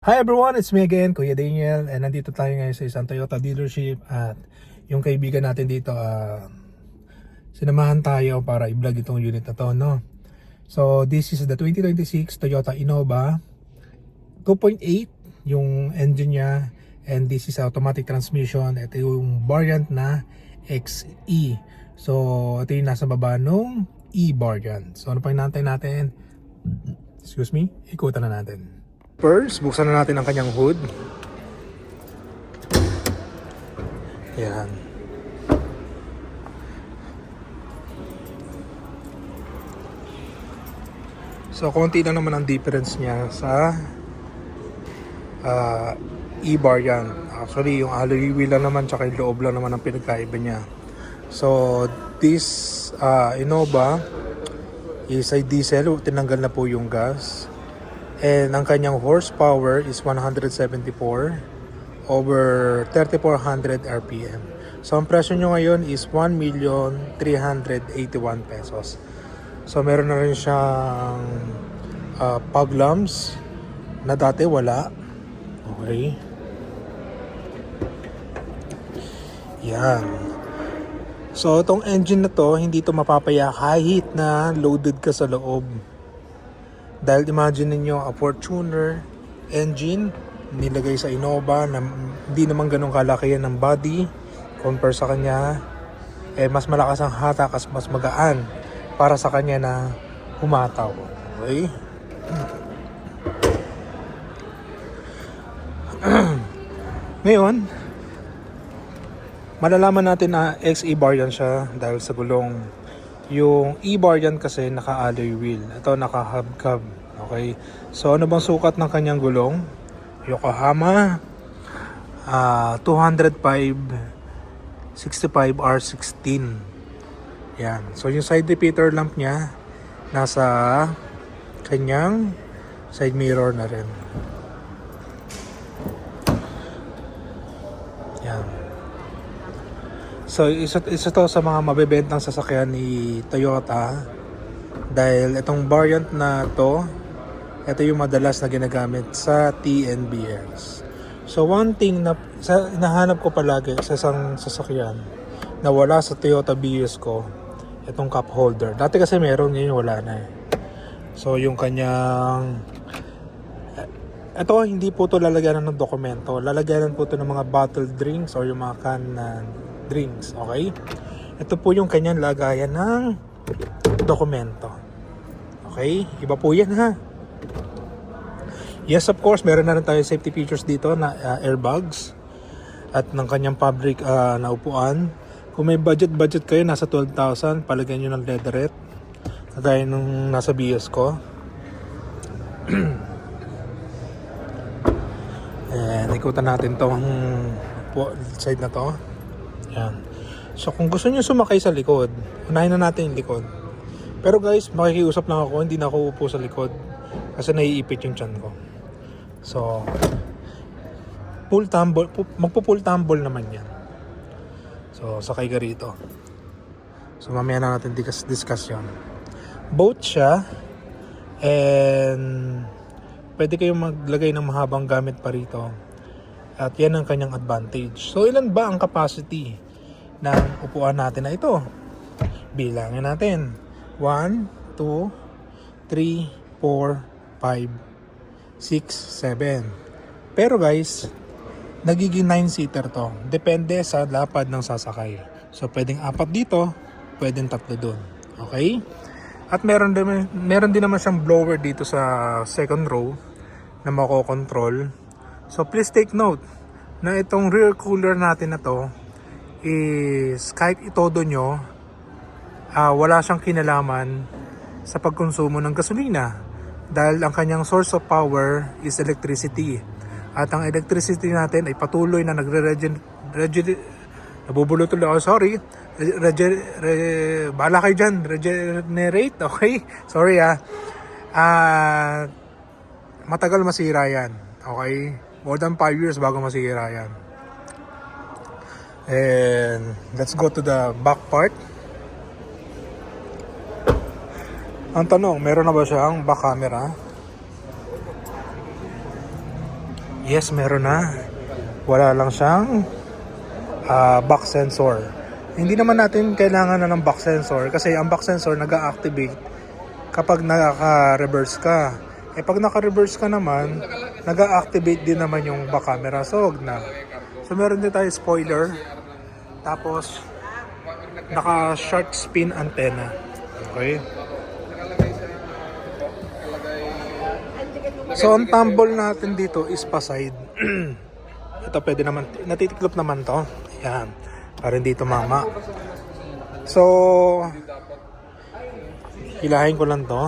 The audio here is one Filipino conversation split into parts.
Hi everyone, it's me again, Kuya Daniel, and nandito tayo ngayon sa isang Toyota dealership at yung kaibigan natin dito, sinamahan tayo para i-vlog itong unit na to, no? So this is the 2026 Toyota Innova 2.8 yung engine niya, and this is automatic transmission. Ito yung variant na XE. So ito yung nasa baba nung E variant. So ano pa yung natin? Excuse me, ikutan na natin. First, buksan na natin ang kanyang hood. Yan. So, konti lang naman ang difference niya sa E-bar yan. Actually, yung alloy wheel lang naman tsaka yung loob lang naman ang pinagkaiba niya. So, this Innova is a diesel. Tinanggal na po yung gas. And ang kanyang horsepower is 174 over 3,400 RPM. So ang presyo nyo ngayon is 1,381,000 pesos. So meron na rin siyang fog lamps na dati wala. Okay. Yan. So itong engine na to, hindi to mapapaya kahit na loaded ka sa loob. Dahil imagine niyo a Fortuner engine nilagay sa Innova na hindi naman ganun kalaki yan ng body compare sa kanya, mas malakas ang hatak, mas magaan para sa kanya na humataw. Okay? Ngayon, malalaman natin na XE variant siya dahil sa gulong. Yung E-variant kasi naka-alloy wheel. Ito naka-hubcap. Okay? So ano bang sukat ng kanyang gulong? Yokohama 205/65 R16. Yan. So yung side repeater lamp niya nasa kanyang side mirror na rin. Yan. So isa to sa mga mabebentang sasakyan ni Toyota dahil itong variant na to, ito yung madalas na ginagamit sa TNBS. So one thing na nahanap ko palagi sa isang sasakyan na wala sa Toyota BS ko, itong cup holder. Dati kasi meron, ngayon wala na eh. So yung kanyang ito, hindi po to lalagyanan ng dokumento. Lalagyanan po to ng mga bottled drinks or yung mga can drinks, okay? Ito po yung kanyang lagayan ng dokumento. Okay? Iba po yan, ha? Yes, of course, meron na rin tayo safety features dito na airbags at ng kanyang fabric na upuan. Kung may budget kayo, nasa 12,000, palagyan nyo ng leatherette. Kagaya nung nasa BS ko. And ikutan natin tong side na to. Yan. So kung gusto niyo sumakay sa likod, unahin na natin yung likod. Pero guys, makikiusap lang ako, hindi na ako upo sa likod kasi naiipit yung tiyan ko. So magpo-full tumble naman yan. So sakay ka rito. So mamaya na natin discuss yun. Boat siya, and pwede kayong maglagay ng mahabang gamit pa rito. At yan ang kanyang advantage. So ilan ba ang capacity ng upuan natin na ito? Bilangin natin. 1, 2, 3, 4, 5, 6, 7. Pero guys, nagiging 9-seater to. Depende sa lapad ng sasakay. So pwedeng 4 dito, pwedeng 3 doon. Okay? At meron din naman siyang blower dito sa second row na makokontrol. So please take note na itong rear cooler natin na to is kahit itodo nyo, wala siyang kinalaman sa pagkonsumo ng gasolina dahil ang kanyang source of power is electricity. At ang electricity natin ay patuloy na bahala kayo dyan, regenerate, okay? Sorry matagal masira yan, okay? More than 5 years bago masira yan. And let's go to the back part. Ang tanong, meron na ba siyang back camera? Yes, meron na. Wala lang siyang back sensor. Hindi naman natin kailangan na ng back sensor kasi ang back sensor nag-a-activate kapag naka-reverse ka. Eh pag naka-reverse ka naman, nag-a-activate din naman yung back camera. So, wag na. So, meron din tayo spoiler. Tapos, naka-short spin antenna. Okay? So, ang tumble natin dito is pa-side. Ito pwede naman, natitiklop naman to. Ayan. Para hindi tumama. So, hilahin ko lang to.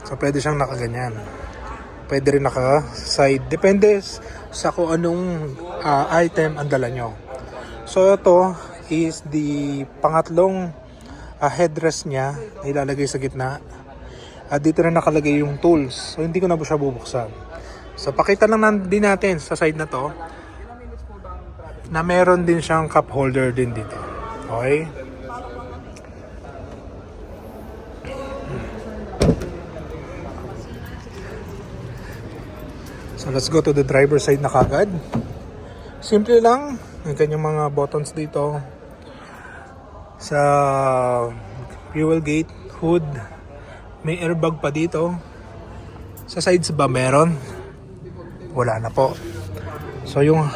So, pwede siyang nakaganyan. Pwede rin naka-side. Depende sa kung anong item ang dala nyo. So, ito is the pangatlong headrest niya na ilalagay sa gitna. At dito na nakalagay yung tools. So, hindi ko na po siya bubuksan. So, pakita lang din natin sa side na to na meron din siyang cup holder din dito. Okay? So, let's go to the driver side na kagad. Simple lang. Yung kanyang mga buttons dito. Sa fuel gate, hood. May airbag pa dito. Sa sides ba meron? Wala na po. So yung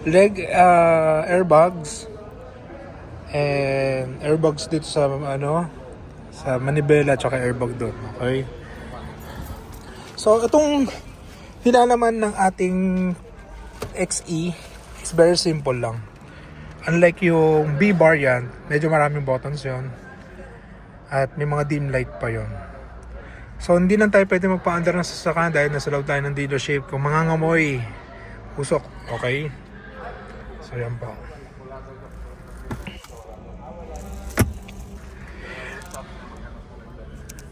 leg airbags and airbags dito sa sa manibela at airbag doon. Okay? So itong hinalaman ng ating XE is very simple lang. Unlike yung B variant, medyo maraming buttons 'yon. At may mga dim light pa yon. So hindi lang tayo pwede magpa-under ng sasakyan dahil nasa loob tayo ng dealership. Kung mangangamoy, usok. Okay? So yan po.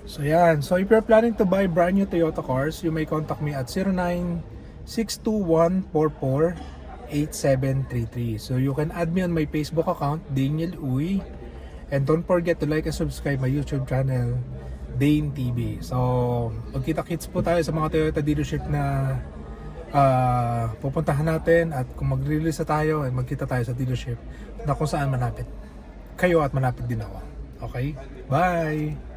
So yan. So if you're planning to buy brand new Toyota cars, you may contact me at 0962-144-8733. So you can add me on my Facebook account, Daniel Uy. And don't forget to like and subscribe my YouTube channel, Dane TV. So, magkita-kits po tayo sa mga Toyota dealership na pupuntahan natin. At kung mag-release tayo, magkita tayo sa dealership na kung saan malapit kayo at malapit din ako. Okay? Bye!